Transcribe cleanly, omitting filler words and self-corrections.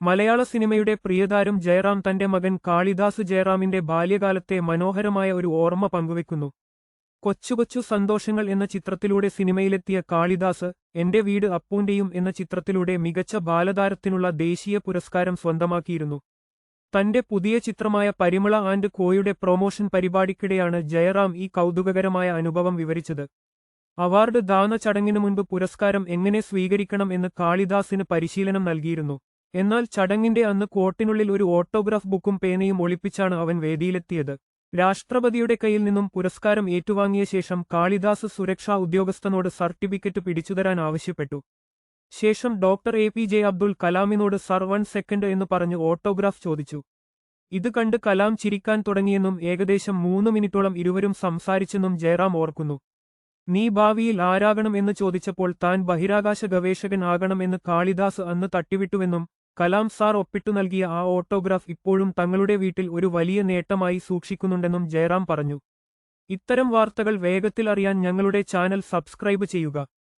മലയാള സിനിമയുടെ പ്രിയതാരം ജയറാം തന്റെ മകൻ കാളിദാസ് ജയറാമിന്റെ ബാല്യകാലത്തെ മനോഹരമായ ഒരു ഓർമ്മ പങ്കുവെക്കുന്നു. കൊച്ചു സന്തോഷങ്ങൾ എന്ന ചിത്രത്തിലൂടെ സിനിമയിലെത്തിയ കാളിദാസ് എന്റെ വീട് അപ്പൂന്റെയും എന്ന ചിത്രത്തിലൂടെ മികച്ച ബാലതാരത്തിനുള്ള ദേശീയ പുരസ്കാരം സ്വന്തമാക്കിയിരുന്നു. തന്റെ പുതിയ ചിത്രമായ പരിമള ആൻഡ് കോയുടെ പ്രൊമോഷൻ പരിപാടിക്കിടെയാണ് ജയറാം ഈ കൗതുകകരമായ അനുഭവം വിവരിച്ചത്. അവാർഡ് ദാന ചടങ്ങിനു മുൻപ് പുരസ്കാരം എങ്ങനെ സ്വീകരിക്കണം എന്ന് കാളിദാസിന് പരിശീലനം നൽകിയിരുന്നു. എന്നാൽ ചടങ്ങിന്റെ അന്ന് കോട്ടിനുള്ളിൽ ഒരു ഓട്ടോഗ്രാഫ് ബുക്കും പേനയും ഒളിപ്പിച്ചാണ് അവൻ വേദിയിലെത്തിയത്. രാഷ്ട്രപതിയുടെ കയ്യിൽ നിന്നും പുരസ്കാരം ഏറ്റുവാങ്ങിയ ശേഷം കാളിദാസ് സുരക്ഷാ ഉദ്യോഗസ്ഥനോട് സർട്ടിഫിക്കറ്റ് പിടിച്ചുതരാൻ ആവശ്യപ്പെട്ടു. ശേഷം ഡോക്ടർ APJ അബ്ദുൽ കലാമിനോട് സർ 1 സെക്കൻഡ് എന്ന് പറഞ്ഞ് ഓട്ടോഗ്രാഫ് ചോദിച്ചു. ഇത് കണ്ട് കലാം ചിരിക്കാൻ തുടങ്ങിയെന്നും ഏകദേശം 3 മിനിറ്റോളം ഇരുവരും സംസാരിച്ചെന്നും ജയറാം ഓർക്കുന്നു. നീ ഭാവിയിൽ ആരാകണം എന്ന് ചോദിച്ചപ്പോൾ താൻ ബഹിരാകാശ ഗവേഷകൻ ആകണം എന്ന് കാളിദാസ് അന്ന് തട്ടിവിട്ടുവെന്നും കലാം സാർ ഒപ്പിട്ടു നൽകിയ ആ ഓട്ടോഗ്രാഫ് ഇപ്പോഴും തങ്ങളുടെ വീട്ടിൽ ഒരു വലിയ നേട്ടമായി സൂക്ഷിക്കുന്നുണ്ടെന്നും ജയറാം പറഞ്ഞു. ഇത്തരം വാർത്തകൾ വേഗത്തിൽ അറിയാൻ ഞങ്ങളുടെ ചാനൽ സബ്സ്ക്രൈബ് ചെയ്യുക.